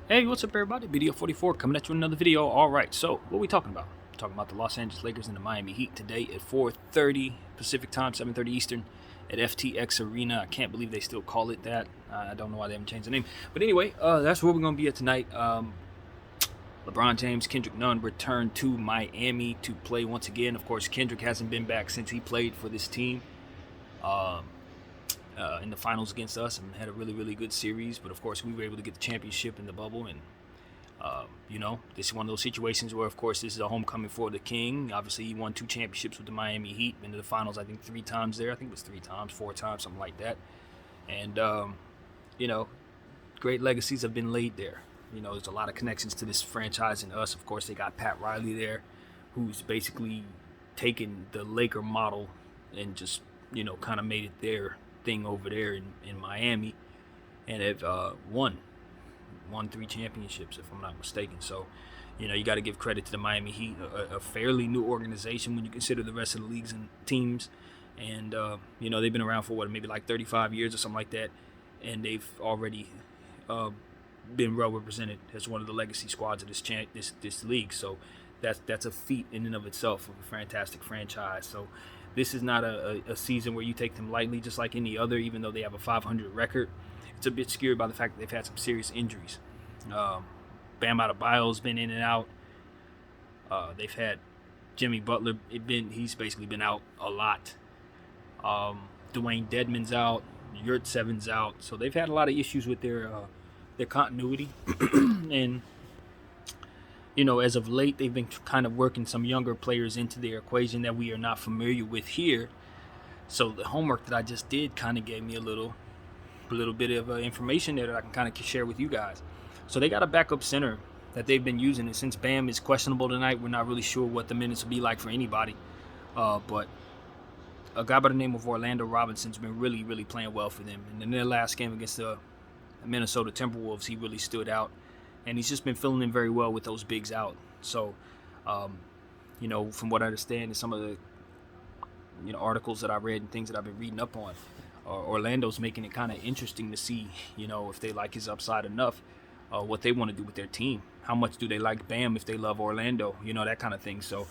Hey, what's up, everybody? Video 44 coming at you with another video. All right, so what are we talking about? We're talking about the Los Angeles Lakers and the Miami Heat today at 4:30 Pacific Time, 7:30 Eastern, at FTX Arena. I can't believe they still call it that. I don't know why they haven't changed the name, but anyway, that's where we're gonna be at tonight. LeBron James, Kendrick Nunn return to Miami to play once again. Of course, Kendrick hasn't been back since he played for this team. Um, in the finals against us and had a really, really good series. But of course, we were able to get the championship in the bubble. And, this is one of those situations where, of course, this is a homecoming for the King. Obviously, he won 2 championships with the Miami Heat, been to the finals, I think, 3 times there. I think it was 3 times, 4 times, something like that. And, you know, great legacies have been laid there. There's a lot of connections to this franchise and us. Of course, they got Pat Riley there, who's basically taken the Laker model and just, kind of made it their thing over there in Miami, and have won 3 championships, if I'm not mistaken. So, you got to give credit to the Miami Heat, a fairly new organization when you consider the rest of the leagues and teams. And, they've been around for maybe like 35 years or something like that. And they've already uh, been well represented as one of the legacy squads of this league. So that's a feat in and of itself of a fantastic franchise. So this is not a season where you take them lightly, just like any other. Even though they have a 500 record, it's a bit skewed by the fact that they've had some serious injuries. Bam Adebayo's been in and out. They've had Jimmy Butler. He's basically been out a lot. Dwayne Dedman's out. Yurtsev's out. So they've had a lot of issues with their continuity. And as of late, they've been kind of working some younger players into their equation that we are not familiar with here. So the homework that I just did kind of gave me a little bit of information there that I can kind of share with you guys. So they got a backup center that they've been using, and since Bam is questionable tonight, we're not really sure what the minutes will be like for anybody. But a guy by the name of Orlando Robinson's been really, really playing well for them. And in their last game against the Minnesota Timberwolves, he really stood out. And he's just been filling in very well with those bigs out. So, from what I understand and some of the articles that I read and things that I've been reading up on, Orlando's making it kind of interesting to see, if they like his upside enough, what they want to do with their team. How much do they like Bam if they love Orlando? That kind of thing. So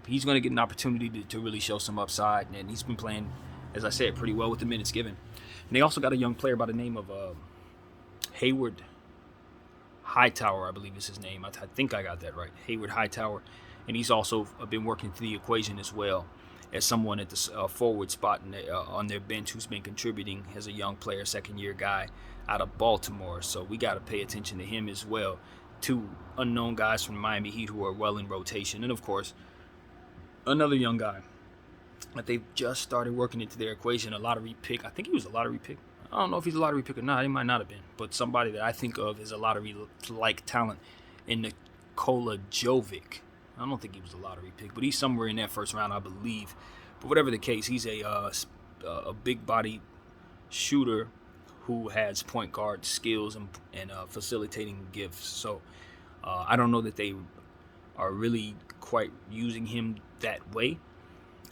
he's going to get an opportunity to really show some upside. And he's been playing, as I said, pretty well with the minutes given. And they also got a young player by the name of Hayward Hightower, I believe is his name. I think I got that right. Hayward Hightower. And he's also been working through the equation as well as someone at the forward spot on their bench who's been contributing as a young player, second-year guy out of Baltimore. So we got to pay attention to him as well. 2 unknown guys from Miami Heat who are well in rotation. And, of course, another young guy that they've just started working into their equation, a lottery pick. I think he was a lottery pick. I don't know if he's a lottery pick or not. He might not have been. But somebody that I think of as a lottery-like talent in Nikola Jovic. I don't think he was a lottery pick, but he's somewhere in that first round, I believe. But whatever the case, he's a big-body shooter who has point guard skills and facilitating gifts. So I don't know that they are really quite using him that way.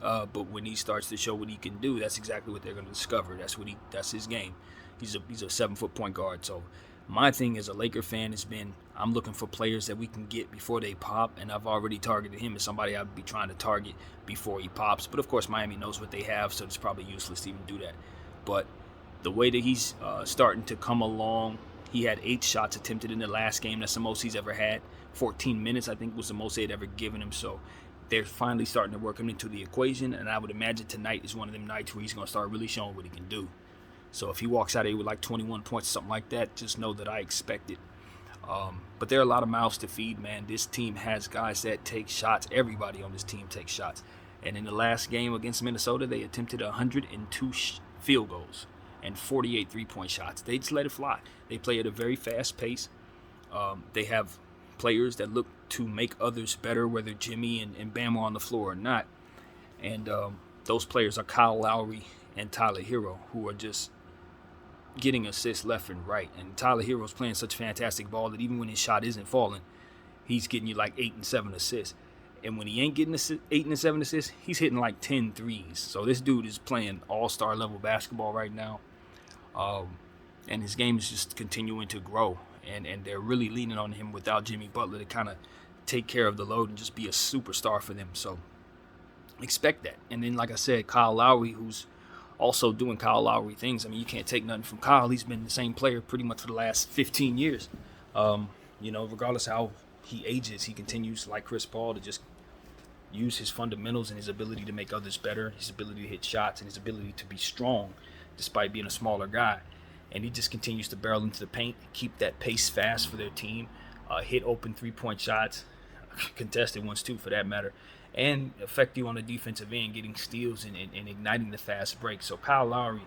But when he starts to show what he can do, that's exactly what they're going to discover. That's his game. He's a 7-foot point guard. So my thing as a Laker fan has been I'm looking for players that we can get before they pop, and I've already targeted him as somebody I'd be trying to target before he pops. But of course, Miami knows what they have, so it's probably useless to even do that. But the way that he's starting to come along, he had 8 shots attempted in the last game. That's the most he's ever had. 14 minutes, I think, was the most they'd ever given him. So they're finally starting to work him into the equation, and I would imagine tonight is one of them nights where he's going to start really showing what he can do. So if he walks out of here with like 21 points or something like that, just know that I expect it. But there are a lot of mouths to feed, man. This team has guys that take shots. Everybody on this team takes shots. And in the last game against Minnesota, they attempted 102 field goals and 48 three-point shots. They just let it fly. They play at a very fast pace. They have players that look to make others better, whether Jimmy and Bam are on the floor or not. And those players are Kyle Lowry and Tyler Hero, who are just getting assists left and right. And Tyler Hero's playing such fantastic ball that even when his shot isn't falling, he's getting you like 8 and 7 assists. And when he ain't getting 8 and 7 assists, he's hitting like 10 threes. So this dude is playing all-star level basketball right now. And his game is just continuing to grow. and they're really leaning on him without Jimmy Butler to kind of take care of the load and just be a superstar for them. So expect that. And then, like I said, Kyle Lowry, who's also doing Kyle Lowry things. I mean, you can't take nothing from Kyle. He's been the same player pretty much for the last 15 years. Regardless of how he ages, he continues, like Chris Paul, to just use his fundamentals and his ability to make others better, his ability to hit shots, and his ability to be strong despite being a smaller guy. And he just continues to barrel into the paint, keep that pace fast for their team, hit open three-point shots, contested ones too for that matter, and affect you on the defensive end, getting steals and igniting the fast break. So Kyle Lowry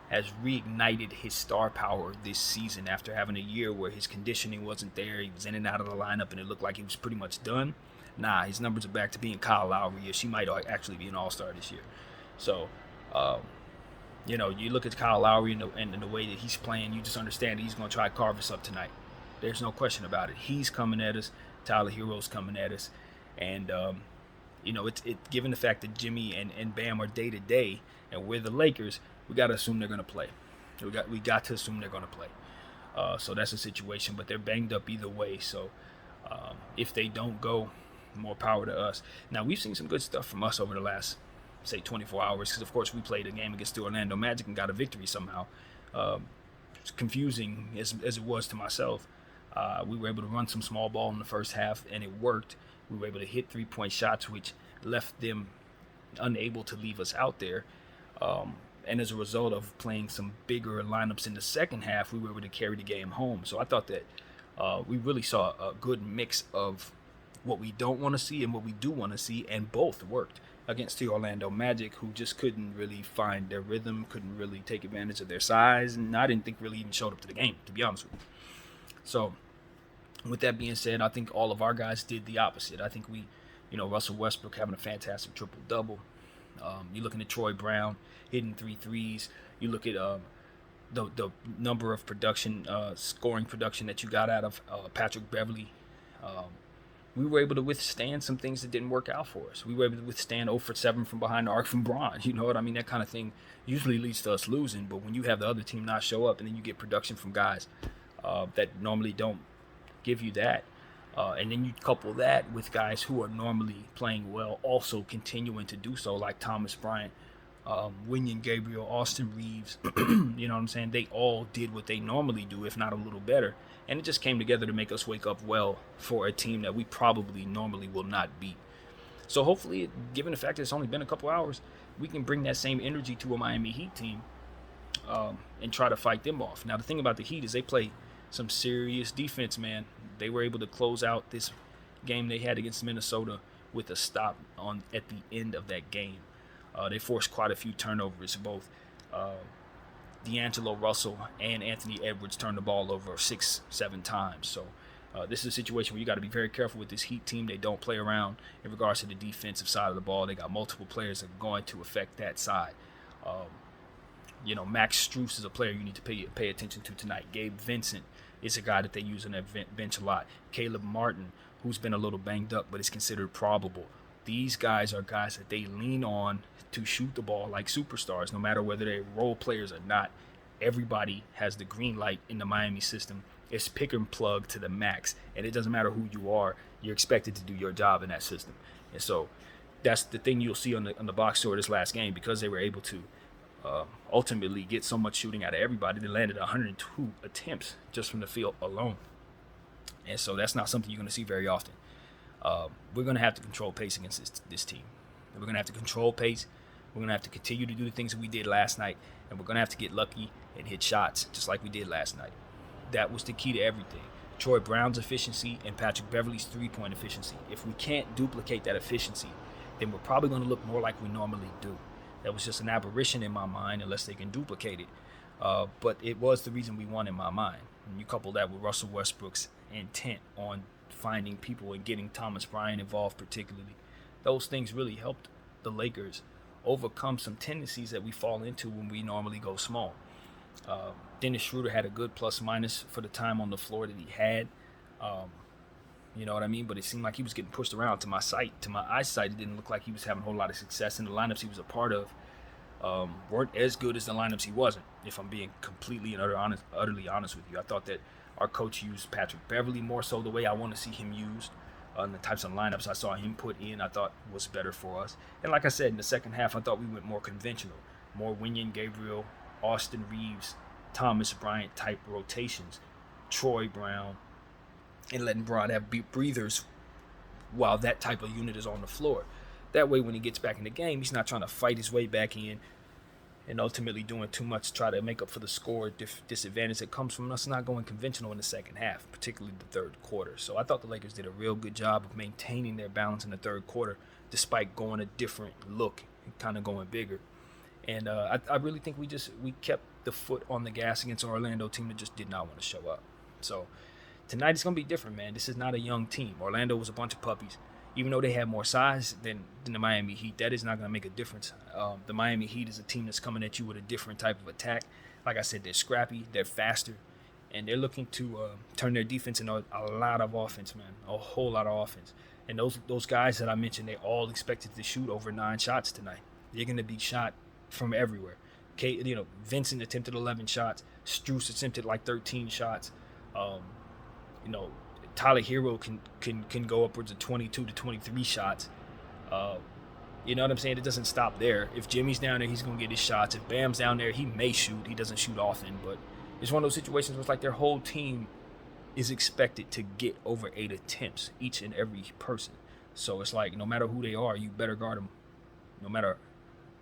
has reignited his star power this season after having a year where his conditioning wasn't there. He was in and out of the lineup, and it looked like he was pretty much done. Nah, his numbers are back to being Kyle Lowry. She might actually be an all-star this year. So, you look at Kyle Lowry and the way that he's playing, you just understand that he's going to try to carve us up tonight. There's no question about it. He's coming at us. Tyler Hero's coming at us. And, it's given the fact that Jimmy and Bam are day-to-day, and we're the Lakers, we got to assume they're going to play. We got to assume they're going to play. So that's the situation. But they're banged up either way. So if they don't go, more power to us. Now, we've seen some good stuff from us over the last, say, 24 hours. Because, of course, we played a game against the Orlando Magic and got a victory somehow. It's confusing as it was to myself. We were able to run some small ball in the first half, and it worked. We were able to hit three-point shots, which left them unable to leave us out there. And as a result of playing some bigger lineups in the second half, we were able to carry the game home. So I thought that we really saw a good mix of what we don't want to see and what we do want to see, and both worked against the Orlando Magic, who just couldn't really find their rhythm, couldn't really take advantage of their size, and I didn't think really even showed up to the game, to be honest with you. So with that being said, I think all of our guys did the opposite. I think Russell Westbrook having a fantastic triple-double. You're looking at Troy Brown hitting 3 threes. You look at the number of scoring production that you got out of Patrick Beverley. We were able to withstand some things that didn't work out for us. We were able to withstand 0 for 7 from behind the arc from Bron. You know what I mean? That kind of thing usually leads to us losing. But when you have the other team not show up, and then you get production from guys that normally don't give you that, and then you couple that with guys who are normally playing well also continuing to do so, like Thomas Bryant, Wenyen Gabriel, Austin Reeves. You know what I'm saying? They all did what they normally do, if not a little better. And it just came together to make us wake up well for a team that we probably normally will not beat. So hopefully, given the fact that it's only been a couple hours, we can bring that same energy to a Miami Heat team and try to fight them off. Now, the thing about the Heat is they play some serious defense, man. They were able to close out this game they had against Minnesota with a stop at the end of that game. They forced quite a few turnovers. Both D'Angelo Russell and Anthony Edwards turned the ball over 6-7 times. So this is a situation where you got to be very careful with this Heat team. They don't play around in regards to the defensive side of the ball. They got multiple players that are going to affect that side. Max Strus is a player you need to pay attention to tonight. Gabe Vincent is a guy that they use on that bench a lot. Caleb Martin, who's been a little banged up but is considered probable. These guys are guys that they lean on to shoot the ball like superstars, no matter whether they're role players or not. Everybody has the green light in the Miami system. It's pick and plug to the max, and it doesn't matter who you are. You're expected to do your job in that system. And so that's the thing you'll see on the box score this last game, because they were able to ultimately get so much shooting out of everybody. They landed 102 attempts just from the field alone. And so that's not something you're going to see very often. We're going to have to control pace against this team. We're going to have to control pace. We're going to have to continue to do the things that we did last night. And we're going to have to get lucky and hit shots just like we did last night. That was the key to everything. Troy Brown's efficiency and Patrick Beverley's three-point efficiency. If we can't duplicate that efficiency, then we're probably going to look more like we normally do. That was just an aberration in my mind unless they can duplicate it. But it was the reason we won in my mind. And you couple that with Russell Westbrook's intent on finding people and getting Thomas Bryant involved particularly. Those things really helped the Lakers overcome some tendencies that we fall into when we normally go small. Dennis Schroeder had a good plus-minus for the time on the floor that he had. You know what I mean? But it seemed like he was getting pushed around. To my eyesight, it didn't look like he was having a whole lot of success. And the lineups he was a part of weren't as good as the lineups he wasn't, if I'm being completely and utterly honest with you. I thought that our coach used Patrick Beverley more so the way I want to see him used. And the types of lineups I saw him put in, I thought was better for us. And like I said, in the second half, I thought we went more conventional, more Wenyen Gabriel, Austin Reeves, Thomas Bryant type rotations, Troy Brown, and letting Brown have breathers while that type of unit is on the floor. That way, when he gets back in the game, he's not trying to fight his way back in and ultimately doing too much to try to make up for the score disadvantage that comes from us not going conventional in the second half, particularly the third quarter. So I thought the Lakers did a real good job of maintaining their balance in the third quarter, despite going a different look and kind of going bigger. And I really think we kept the foot on the gas against an Orlando team that just did not want to show up. So tonight it's going to be different, man. This is not a young team. Orlando was a bunch of puppies. Even though they have more size than the Miami Heat, that is not going to make a difference. The Miami Heat is a team that's coming at you with a different type of attack. Like I said, they're scrappy, they're faster, and they're looking to turn their defense into a lot of offense, man, a whole lot of offense. And those guys that I mentioned, they all expected to shoot over 9 shots tonight. They're going to be shot from everywhere. Vincent attempted 11 shots. Strus attempted like 13 shots. Tyler Hero can go upwards of 22 to 23 shots. You know what I'm saying? It doesn't stop there. If Jimmy's down there, he's going to get his shots. If Bam's down there, he may shoot. He doesn't shoot often, but it's one of those situations where it's like their whole team is expected to get over 8 attempts, each and every person. So it's like no matter who they are, you better guard them. No matter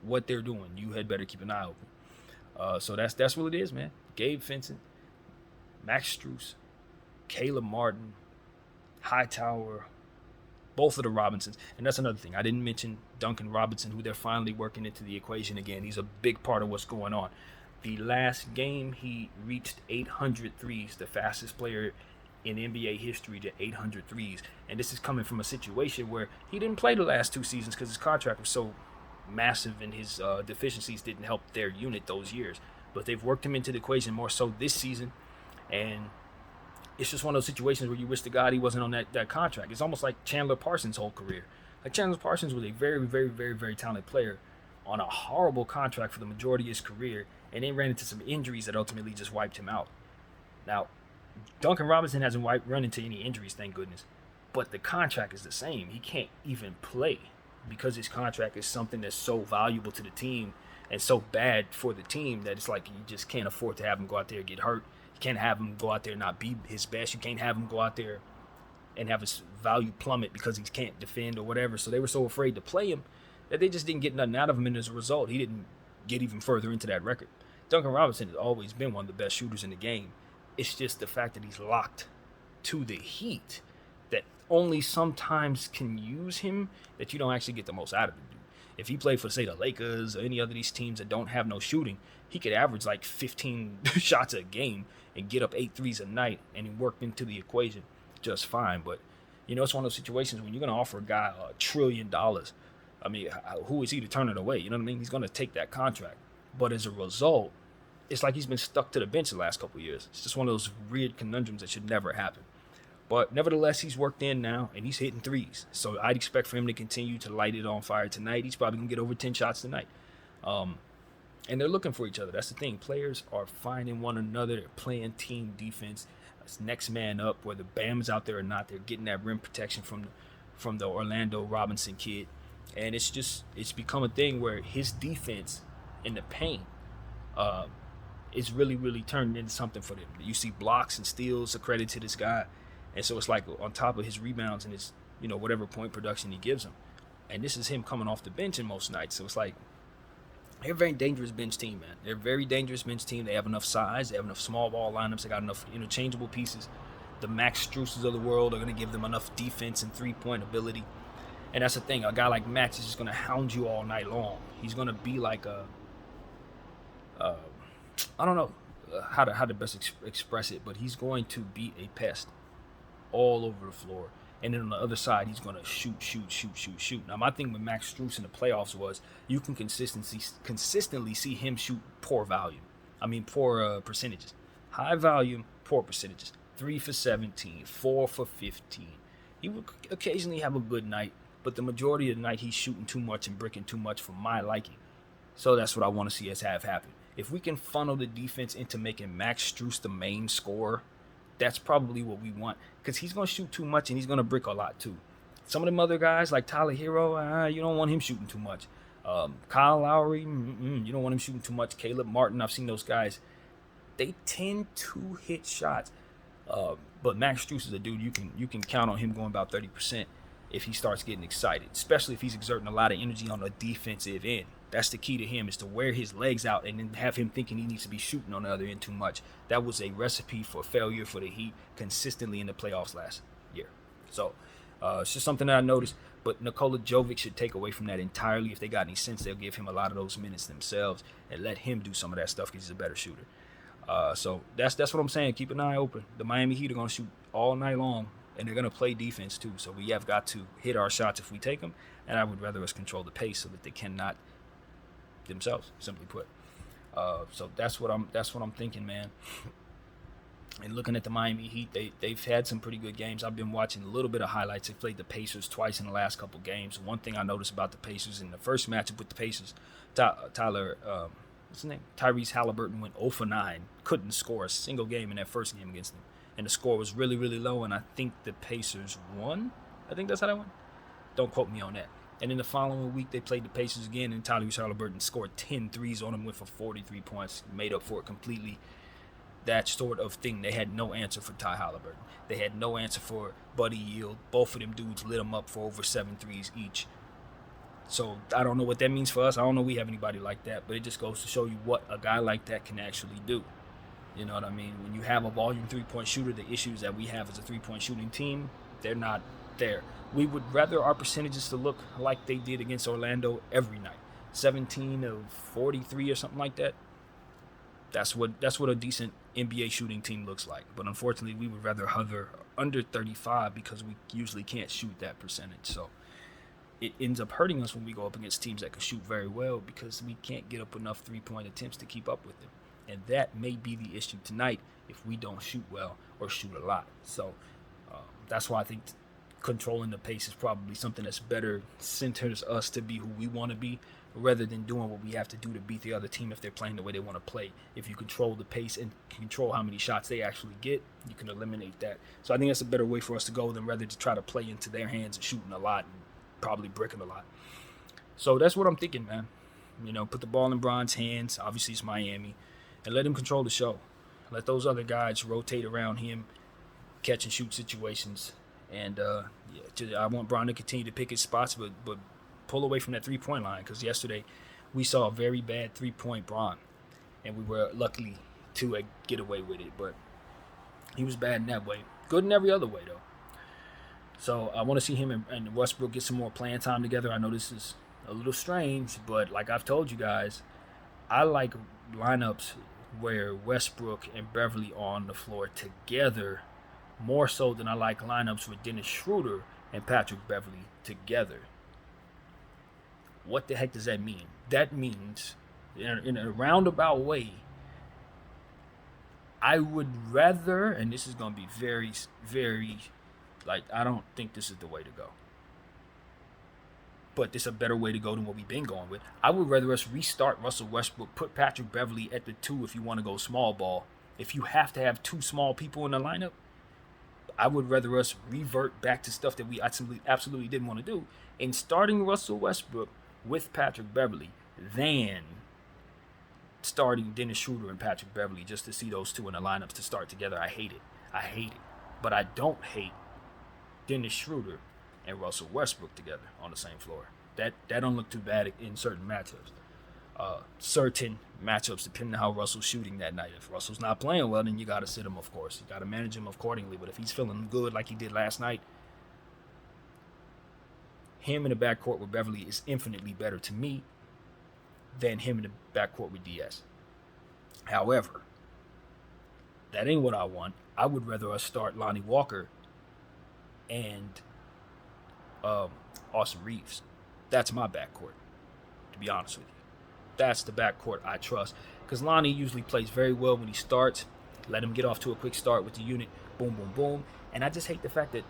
what they're doing, you had better keep an eye open. So that's what it is, man. Gabe Vincent, Max Strus, Caleb Martin, Hightower, both of the Robinsons. And that's another thing. I didn't mention Duncan Robinson, who they're finally working into the equation again. He's a big part of what's going on. The last game, he reached 800 threes, the fastest player in NBA history to 800 threes. And this is coming from a situation where he didn't play the last 2 seasons because his contract was so massive and his deficiencies didn't help their unit those years. But they've worked him into the equation more so this season. And it's just one of those situations where you wish to God he wasn't on that contract. It's almost like Chandler Parsons' whole career. Like Chandler Parsons was a very, very, very, very talented player on a horrible contract for the majority of his career, and then ran into some injuries that ultimately just wiped him out. Now, Duncan Robinson hasn't run into any injuries, thank goodness, but the contract is the same. He can't even play because his contract is something that's so valuable to the team and so bad for the team that it's like you just can't afford to have him go out there and get hurt. You can't have him go out there and not be his best. You can't have him go out there and have his value plummet because he can't defend or whatever. So they were so afraid to play him that they just didn't get nothing out of him, and as a result, he didn't get even further into that record. Duncan Robinson has always been one of the best shooters in the game. It's just the fact that he's locked to the Heat that only sometimes can use him that you don't actually get the most out of him. If he played for, say, the Lakers or any other of these teams that don't have no shooting, he could average like 15 shots a game and get up 8 threes a night and he worked into the equation just fine. But, it's one of those situations when you're going to offer a guy $1 trillion. I mean, who is he to turn it away? You know what I mean? He's going to take that contract. But as a result, it's like he's been stuck to the bench the last couple of years. It's just one of those weird conundrums that should never happen. But nevertheless, he's worked in now, and he's hitting threes. So I'd expect for him to continue to light it on fire tonight. He's probably going to get over 10 shots tonight. And they're looking for each other. That's the thing. Players are finding one another. They're playing team defense. It's next man up, whether Bam's out there or not. They're getting that rim protection from the Orlando Robinson kid. And it's become a thing where his defense in the paint is really, really turned into something for them. You see blocks and steals accredited to this guy. And so it's like on top of his rebounds and his, whatever point production he gives him. And this is him coming off the bench in most nights. So it's like they're a very dangerous bench team, man. They're a very dangerous bench team. They have enough size. They have enough small ball lineups. They got enough interchangeable pieces. The Max Struses of the world are going to give them enough defense and three-point ability. And that's the thing. A guy like Max is just going to hound you all night long. He's going to be like I don't know how to best express it, but he's going to be a pest all over the floor. And then on the other side, he's going to shoot. Now, my thing with Max Strus in the playoffs was you can consistently see him shoot poor percentages. High volume, poor percentages. 3 for 17, 4 for 15. He would occasionally have a good night, but the majority of the night he's shooting too much and bricking too much for my liking. So that's what I want to see us have happen. If we can funnel the defense into making Max Strus the main scorer, That's probably what we want because he's going to shoot too much and he's going to brick a lot too. Some of them other guys like Tyler Hero, you don't want him shooting too much. Kyle Lowry, you don't want him shooting too much. Caleb Martin, I've seen those guys. They tend to hit shots. But Max Strus is a dude you can count on him going about 30% if he starts getting excited, especially if he's exerting a lot of energy on the defensive end. That's the key to him, is to wear his legs out and then have him thinking he needs to be shooting on the other end too much. That was a recipe for failure for the Heat consistently in the playoffs last year. So it's just something that I noticed. But Nikola Jovic should take away from that entirely. If they got any sense, they'll give him a lot of those minutes themselves and let him do some of that stuff because he's a better shooter. So that's what I'm saying. Keep an eye open. The Miami Heat are going to shoot all night long, and they're going to play defense too. So we have got to hit our shots if we take them, and I would rather us control the pace so that they cannot themselves, simply put. So that's what I'm thinking, man. And looking at the Miami Heat, they've had some pretty good games. I've been watching a little bit of highlights. They played the Pacers twice in the last couple games. One thing I noticed about the Pacers in the first matchup with the Pacers, what's his name? Tyrese Halliburton went 0 for 9. Couldn't score a single game in that first game against them. And the score was really, really low, and I think the Pacers won. I think that's how that went. Don't quote me on that. And in the following week, they played the Pacers again, and Tyrese Halliburton scored 10 threes on them, went for 43 points, made up for it completely. That sort of thing. They had no answer for Ty Halliburton. They had no answer for Buddy Yield. Both of them dudes lit them up for over 7 threes each. So I don't know what that means for us. I don't know we have anybody like that, but it just goes to show you what a guy like that can actually do. You know what I mean? When you have a volume three-point shooter, the issues that we have as a three-point shooting team, they're not there. We would rather our percentages to look like they did against Orlando every night. 17 of 43 or something like that. That's what a decent NBA shooting team looks like. But unfortunately, we would rather hover under 35 because we usually can't shoot that percentage. So it ends up hurting us when we go up against teams that can shoot very well because we can't get up enough three-point attempts to keep up with them. And that may be the issue tonight if we don't shoot well or shoot a lot. So that's why I think controlling the pace is probably something that's better, centers us to be who we want to be, rather than doing what we have to do to beat the other team if they're playing the way they want to play. If you control the pace and control how many shots they actually get, you can eliminate that. So I think that's a better way for us to go than rather to try to play into their hands and shooting a lot and probably bricking a lot. So that's what I'm thinking, man. You know, put the ball in Bron's hands. Obviously, it's Miami. And let him control the show. Let those other guys rotate around him, catch and shoot situations. And I want Bron to continue to pick his spots, but pull away from that three-point line, because yesterday we saw a very bad three-point Bron, and we were lucky to get away with it. But he was bad in that way. Good in every other way, though. So I want to see him and Westbrook get some more playing time together. I know this is a little strange, but like I've told you guys, I like lineups where Westbrook and Beverly are on the floor together more so than I like lineups with Dennis Schroeder and Patrick Beverly together. What the heck does that mean? That means, in a roundabout way, I would rather, and this is going to be very, very, I don't think this is the way to go. But this is a better way to go than what we've been going with. I would rather us restart Russell Westbrook, put Patrick Beverly at the 2 if you want to go small ball. If you have to have 2 small people in the lineup, I would rather us revert back to stuff that we absolutely didn't want to do, in starting Russell Westbrook with Patrick Beverly than starting Dennis Schroeder and Patrick Beverly just to see those two in the lineups to start together. I hate it. But I don't hate Dennis Schroeder and Russell Westbrook together on the same floor. That don't look too bad in certain matchups. Certain matchups, depending on how Russell's shooting that night. If Russell's not playing well, then you got to sit him, of course. You got to manage him accordingly. But if he's feeling good like he did last night, him in the backcourt with Beverly is infinitely better to me than him in the backcourt with DS. However, that ain't what I want. I would rather us start Lonnie Walker and Austin Reeves. That's my backcourt, to be honest with you. That's the backcourt I trust. Because Lonnie usually plays very well when he starts. Let him get off to a quick start with the unit. Boom, boom, boom. And I just hate the fact that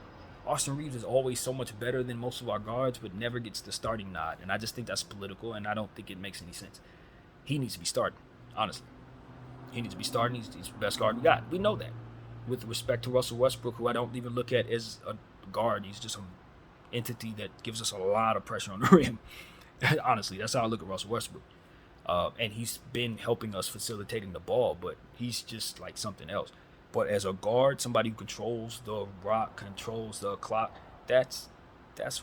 Austin Reeves is always so much better than most of our guards, but never gets the starting nod. And I just think that's political, and I don't think it makes any sense. He needs to be starting, honestly. He needs to be starting. He's the best guard we got. We know that. with respect to Russell Westbrook, who I don't even look at as a guard. He's just an entity that gives us a lot of pressure on the rim. Honestly, that's how I look at Russell Westbrook. And he's been helping us facilitating the ball, but he's just like something else. But as a guard, somebody who controls the rock, controls the clock, that's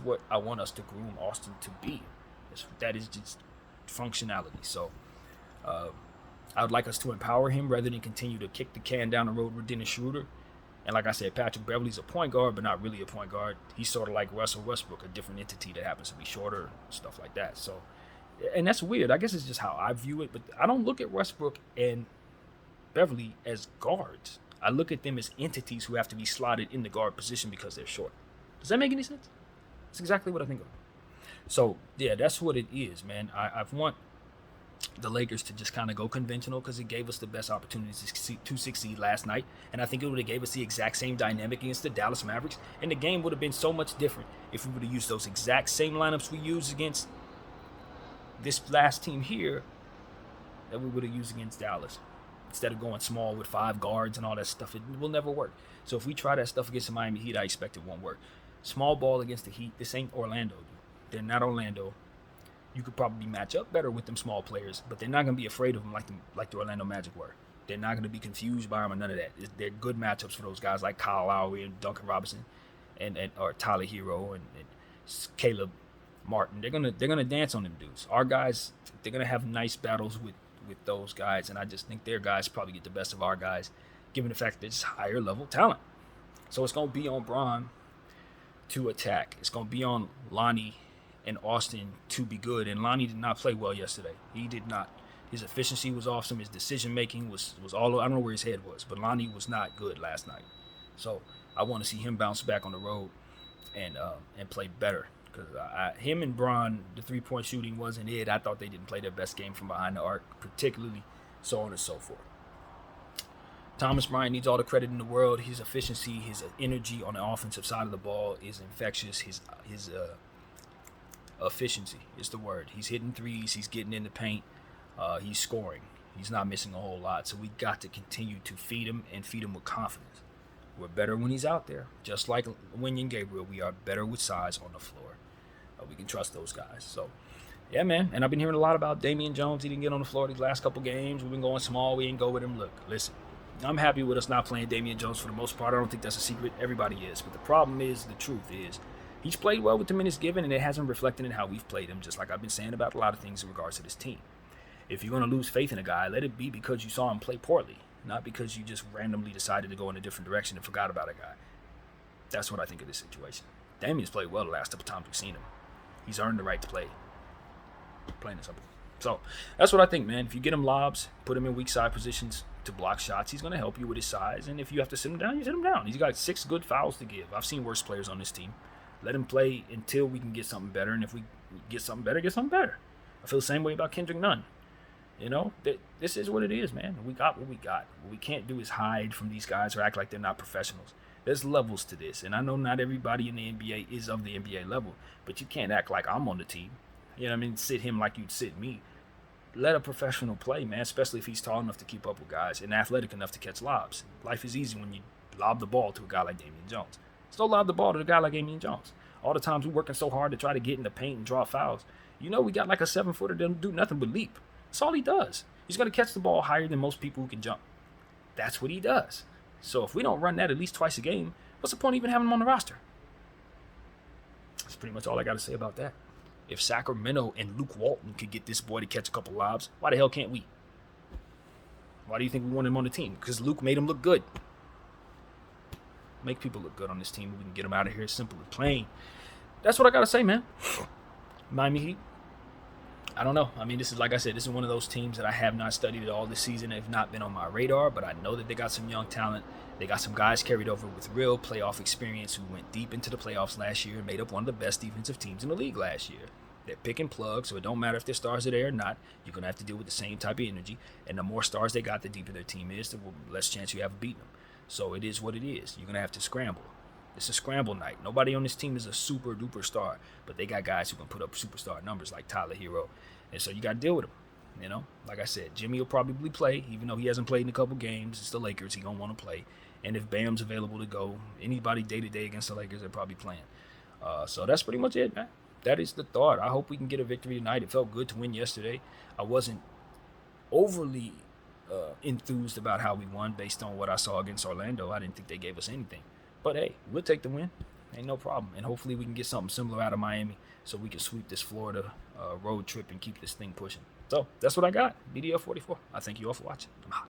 what I want us to groom Austin to be. That is just functionality. So I would like us to empower him rather than continue to kick the can down the road with Dennis Schroeder. And like I said, Patrick Beverley's a point guard, but not really a point guard. He's sort of like Russell Westbrook, a different entity that happens to be shorter, stuff like that. So, and that's weird. I guess it's just how I view it, but I don't look at Westbrook and Beverley as guards. I look at them as entities who have to be slotted in the guard position because they're short. Does that make any sense? That's exactly what I think of. So, yeah, that's what it is, man. I want the Lakers to just kind of go conventional because it gave us the best opportunities to succeed last night. And I think it would have gave us the exact same dynamic against the Dallas Mavericks. And the game would have been so much different if we would have used those exact same lineups we used against this last team here that we would have used against Dallas. Instead of going small with 5 guards and all that stuff, it will never work. So if we try that stuff against the Miami Heat, I expect it won't work. Small ball against the Heat, this ain't Orlando. They're not Orlando. You could probably match up better with them small players, but they're not going to be afraid of them like the Orlando Magic were. They're not going to be confused by them or none of that. They're good matchups for those guys like Kyle Lowry and Duncan Robinson and or Tyler Hero and Caleb Martin. They're gonna dance on them dudes. Our guys, they're gonna have nice battles with those guys, and I just think their guys probably get the best of our guys, given the fact that it's higher level talent. So it's gonna be on Bron to attack. It's gonna be on Lonnie and Austin to be good. And Lonnie did not play well yesterday. He did not. His efficiency was awesome. His decision making was all. I don't know where his head was, but Lonnie was not good last night. So I want to see him bounce back on the road and play better. Because him and Bron, the 3-point shooting wasn't it. I thought they didn't play their best game from behind the arc, particularly, so on and so forth. Thomas Bryant needs all the credit in the world. His efficiency, his energy on the offensive side of the ball is infectious. His efficiency is the word. He's hitting threes. He's getting in the paint. He's scoring. He's not missing a whole lot. So we got to continue to feed him and feed him with confidence. We're better when he's out there. Just like Wenyen Gabriel, we are better with size on the floor. We can trust those guys. So, yeah, man. And I've been hearing a lot about Damian Jones. He didn't get on the floor these last couple games. We've been going small. We didn't go with him. Look, listen. I'm happy with us not playing Damian Jones for the most part. I don't think that's a secret. Everybody is. But the problem is, the truth is, he's played well with the minutes given, and it hasn't reflected in how we've played him, just like I've been saying about a lot of things in regards to this team. If you're going to lose faith in a guy, let it be because you saw him play poorly, not because you just randomly decided to go in a different direction and forgot about a guy. That's what I think of this situation. Damian's played well the last couple times we've seen him. He's earned the right to play. Plain and simple. So that's what I think, man. If you get him lobs, put him in weak side positions to block shots, he's going to help you with his size. And if you have to sit him down, you sit him down. He's got 6 good fouls to give. I've seen worse players on this team. Let him play until we can get something better. And if we get something better, get something better. I feel the same way about Kendrick Nunn. You know, this is what it is, man. We got what we got. What we can't do is hide from these guys or act like they're not professionals. There's levels to this, and I know not everybody in the NBA is of the NBA level, but you can't act like I'm on the team. You know what I mean? Sit him like you'd sit me. Let a professional play, man, especially if he's tall enough to keep up with guys and athletic enough to catch lobs. Life is easy when you lob the ball to a guy like Damian Jones. Still lob the ball to a guy like Damian Jones. All the times we're working so hard to try to get in the paint and draw fouls. You know we got like a 7-footer that don't do nothing but leap. That's all he does. He's going to catch the ball higher than most people who can jump. That's what he does. So if we don't run that at least twice a game, what's the point of even having him on the roster? That's pretty much all I got to say about that. If Sacramento and Luke Walton could get this boy to catch a couple lobs, why the hell can't we? Why do you think we want him on the team? Because Luke made him look good. Make people look good on this team. We can get him out of here simple and plain. That's what I got to say, man. Miami Heat. I don't know. I mean, this is, like I said, this is one of those teams that I have not studied at all this season. Have not been on my radar, but I know that they got some young talent. They got some guys carried over with real playoff experience who went deep into the playoffs last year and made up one of the best defensive teams in the league last year. They're pick and plug, so it don't matter if their stars are there or not. You're going to have to deal with the same type of energy. And the more stars they got, the deeper their team is, the less chance you have of beating them. So it is what it is. You're going to have to scramble. It's a scramble night. Nobody on this team is a super duper star, but they got guys who can put up superstar numbers like Tyler Hero. And so you got to deal with them. You know, like I said, Jimmy will probably play, even though he hasn't played in a couple games. It's the Lakers. He's going to want to play. and if Bam's available to go, anybody day to day against the Lakers, they're probably playing. So that's pretty much it, man. That is the thought. I hope we can get a victory tonight. It felt good to win yesterday. I wasn't overly enthused about how we won based on what I saw against Orlando. I didn't think they gave us anything. But hey, we'll take the win. Ain't no problem. And hopefully we can get something similar out of Miami so we can sweep this Florida road trip and keep this thing pushing. So that's what I got. BDL 44. I thank you all for watching. I'm out.